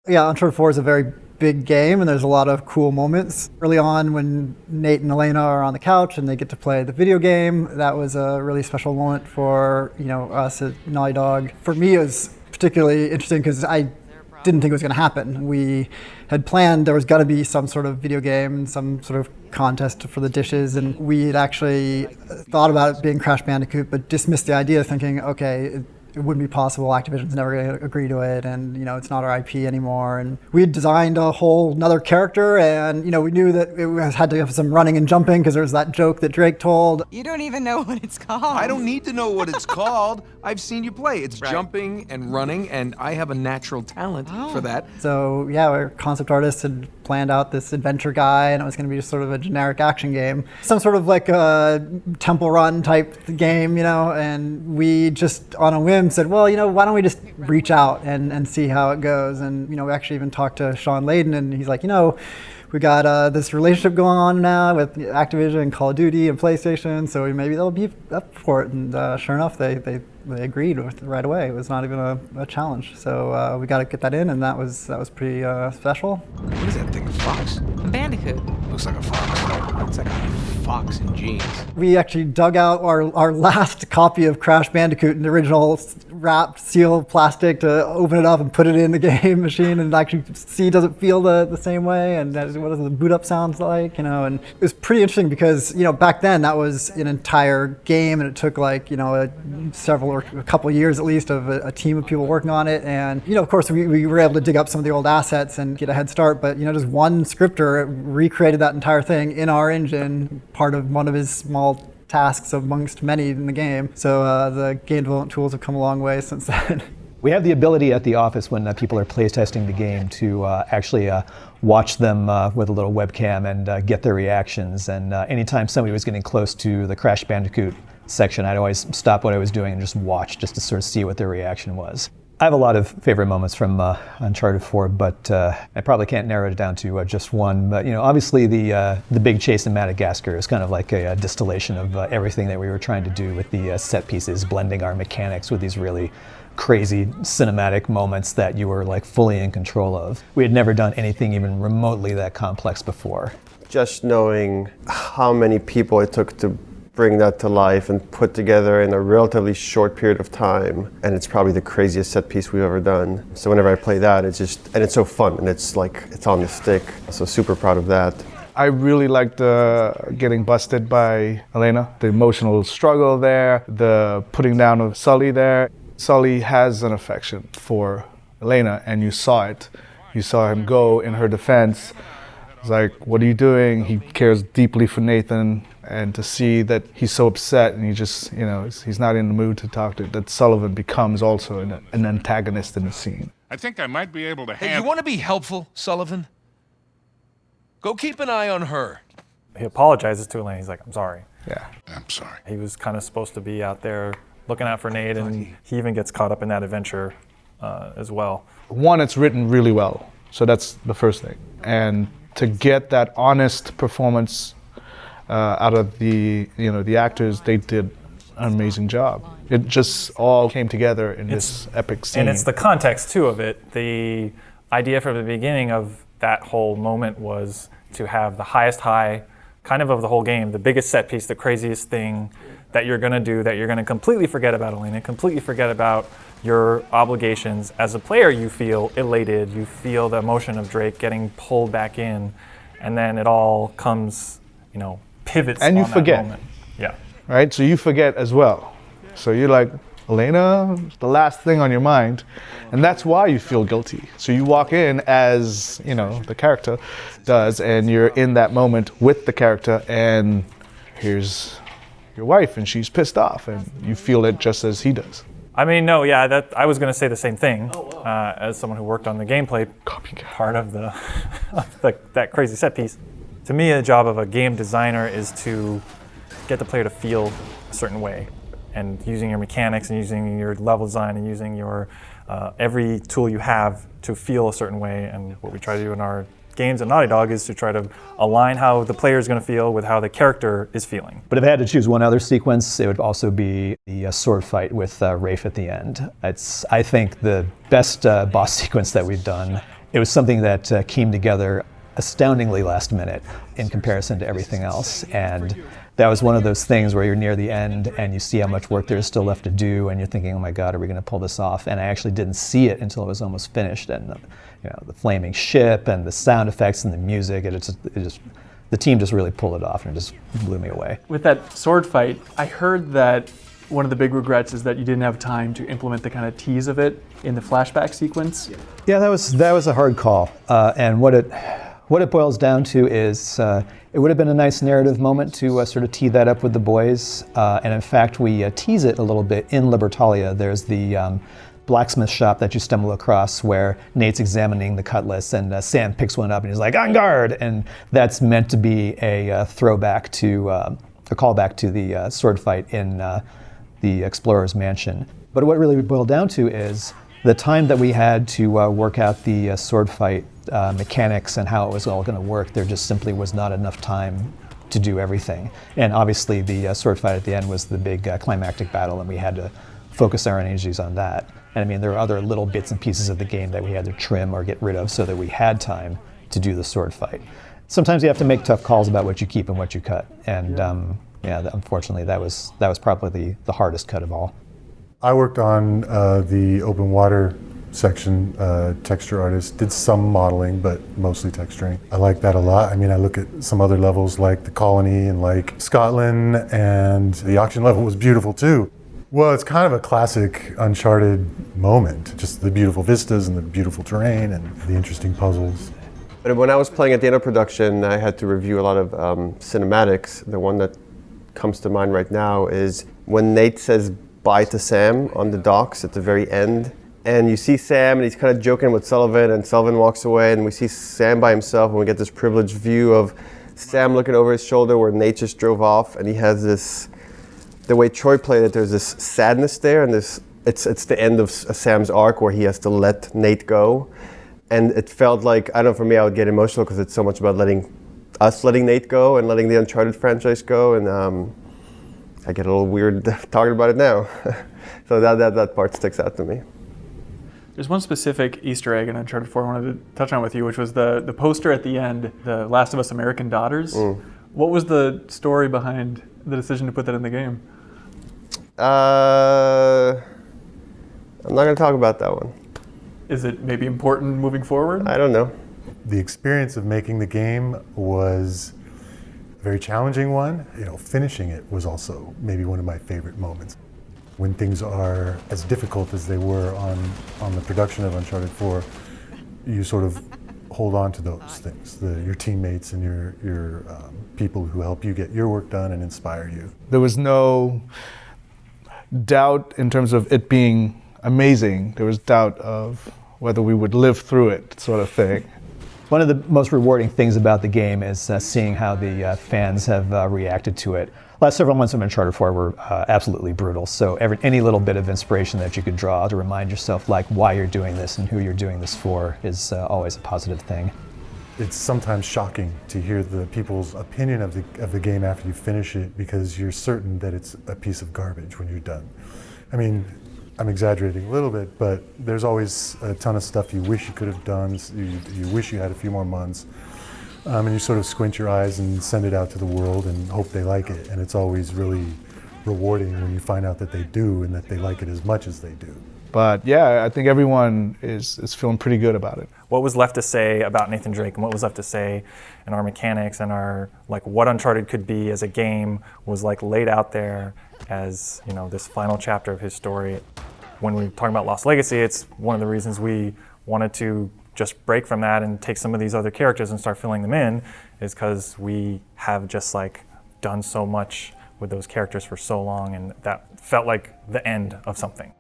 Yeah, Uncharted 4 is a very big game, and there's a lot of cool moments. Early on, when Nate and Elena are on the couch and they get to play the video game, that was a really special moment for us at Naughty Dog. For me, it was particularly interesting because I didn't think it was going to happen. We had planned there was going to be some sort of video game, some sort of contest for the dishes, and we had actually thought about it being Crash Bandicoot, but dismissed the idea, thinking, okay, it wouldn't be possible. Activision's never going to agree to it, and it's not our IP anymore. And we had designed a whole another character, and we knew that it had to have some running and jumping because there's that joke that Drake told. You don't even know what it's called. I don't need to know what it's called. I've seen you play. It's right. Jumping and running, and I have a natural talent for that. So yeah, our concept artists had planned out this adventure guy, and it was going to be just sort of a generic action game, some sort of like a Temple Run type game, and we just on a whim said, well, why don't we just reach out and see how it goes? And we actually even talked to Sean Layden, and he's like, we got this relationship going on now with Activision and Call of Duty and PlayStation, so maybe they'll be up for it. And sure enough, they agreed right away. It was not even a challenge. So we got to get that in, and that was pretty special. What is that thing, a fox? A bandicoot. Looks like a fox. It's like a fox in jeans. We actually dug out our last copy of Crash Bandicoot in the original wrapped seal plastic to open it up and put it in the game machine and actually see does it feel the same way, and what does the boot up sounds like, and it was pretty interesting because back then that was an entire game, and it took like a couple of years at least of a team of people working on it, and of course we were able to dig up some of the old assets and get a head start, but just one scripter recreated that entire thing in our engine, part of one of his small tasks amongst many in the game. So the game development tools have come a long way since then. We have the ability at the office when people are play testing the game to actually watch them with a little webcam and get their reactions. And anytime somebody was getting close to the Crash Bandicoot section, I'd always stop what I was doing and just watch, just to sort of see what their reaction was. I have a lot of favorite moments from Uncharted 4, but I probably can't narrow it down to just one. But obviously the big chase in Madagascar is kind of like a distillation of everything that we were trying to do with the set pieces, blending our mechanics with these really crazy cinematic moments that you were like fully in control of. We had never done anything even remotely that complex before. Just knowing how many people it took to bring that to life and put together in a relatively short period of time, and it's probably the craziest set piece we've ever done. So whenever I play that, it's so fun, and it's on the stick. So super proud of that. I really liked getting busted by Elena, the emotional struggle there, the putting down of Sully there. Sully has an affection for Elena, and you saw it. You saw him go in her defense. It's like, what are you doing? He cares deeply for Nathan, and to see that he's so upset and he just, he's not in the mood to talk to, that Sullivan becomes also an antagonist in the scene. I think I might be able to handle... Hey, you want to be helpful, Sullivan? Go keep an eye on her. He apologizes to Elaine. He's like, I'm sorry. Yeah. I'm sorry. He was kind of supposed to be out there looking out for Nate, and he even gets caught up in that adventure as well. One, it's written really well, so that's the first thing. And to get that honest performance out of the actors, they did an amazing job. It just all came together in this epic scene. And it's the context too of it. The idea from the beginning of that whole moment was to have the highest high kind of the whole game, the biggest set piece, the craziest thing that you're gonna do, that you're gonna completely forget about Elena, completely forget about your obligations. As a player, you feel elated, you feel the emotion of Drake getting pulled back in, and then it all comes, pivots and you on forget. That moment. Yeah. Right? So you forget as well. So you're like, Elena, the last thing on your mind, and that's why you feel guilty. So you walk in as, the character does, and you're in that moment with the character, and here's your wife, and she's pissed off, and you feel it just as he does. I mean, no, yeah, that I was going to say the same thing as someone who worked on the gameplay part of that crazy set piece. To me, the job of a game designer is to get the player to feel a certain way, and using your mechanics and using your level design and using your every tool you have to feel a certain way. And what we try to do in our games at Naughty Dog is to try to align how the player is going to feel with how the character is feeling. But if I had to choose one other sequence, it would also be the sword fight with Rafe at the end. It's, I think, the best boss sequence that we've done. It was something that came together astoundingly last minute in comparison to everything else. And that was one of those things where you're near the end and you see how much work there is still left to do, and you're thinking, oh my God, are we going to pull this off? And I actually didn't see it until it was almost finished. And the flaming ship and the sound effects and the music, the team just really pulled it off, and it just blew me away. With that sword fight, I heard that one of the big regrets is that you didn't have time to implement the kind of tease of it in the flashback sequence. Yeah, that was a hard call. And what it boils down to is it would have been a nice narrative moment to sort of tee that up with the boys. And in fact, we tease it a little bit in Libertalia. There's the blacksmith shop that you stumble across where Nate's examining the cutlass and Sam picks one up and he's like, on guard! And that's meant to be a throwback to, a callback to the sword fight in the Explorer's Mansion. But what it really boiled down to is the time that we had to work out the sword fight mechanics and how it was all going to work. There just simply was not enough time to do everything. And obviously the sword fight at the end was the big climactic battle, and we had to focus our energies on that. And I mean, there were other little bits and pieces of the game that we had to trim or get rid of so that we had time to do the sword fight. Sometimes you have to make tough calls about what you keep and what you cut. And unfortunately, that was probably the hardest cut of all. I worked on the open water section, texture artist, did some modeling, but mostly texturing. I like that a lot. I mean, I look at some other levels like the Colony and like Scotland, and the auction level was beautiful too. Well, it's kind of a classic Uncharted moment, just the beautiful vistas and the beautiful terrain and the interesting puzzles. But when I was playing at the end of production, I had to review a lot of cinematics. The one that comes to mind right now is when Nate says bye to Sam on the docks at the very end. And you see Sam, and he's kind of joking with Sullivan, and Sullivan walks away, and we see Sam by himself, and we get this privileged view of Sam looking over his shoulder where Nate just drove off, and he has this, the way Troy played it, there's this sadness there, and it's the end of Sam's arc where he has to let Nate go. And it felt like, I don't know, for me, I would get emotional because it's so much about letting Nate go and letting the Uncharted franchise go, and I get a little weird talking about it now. So that part sticks out to me. There's one specific Easter egg in Uncharted 4 I wanted to touch on with you, which was the poster at the end, The Last of Us American Daughters. What was the story behind the decision to put that in the game? I'm not going to talk about that one. Is it maybe important moving forward? I don't know. The experience of making the game was a very challenging one. Finishing it was also maybe one of my favorite moments. When things are as difficult as they were on the production of Uncharted 4, you sort of hold on to those things, your teammates and your people who help you get your work done and inspire you. There was no doubt in terms of it being amazing. There was doubt of whether we would live through it, sort of thing. One of the most rewarding things about the game is seeing how the fans have reacted to it. Last several months of Uncharted 4 were absolutely brutal, so any little bit of inspiration that you could draw to remind yourself like why you're doing this and who you're doing this for is always a positive thing. It's sometimes shocking to hear the people's opinion of the game after you finish it, because you're certain that it's a piece of garbage when you're done. I mean, I'm exaggerating a little bit, but there's always a ton of stuff you wish you could have done, you wish you had a few more months. And you sort of squint your eyes and send it out to the world and hope they like it. And it's always really rewarding when you find out that they do and that they like it as much as they do. But yeah, I think everyone is feeling pretty good about it. What was left to say about Nathan Drake and what was left to say in our mechanics and our what Uncharted could be as a game was laid out there as this final chapter of his story. When we're talking about Lost Legacy, it's one of the reasons we wanted to just break from that and take some of these other characters and start filling them in, is because we have just done so much with those characters for so long, and that felt like the end of something.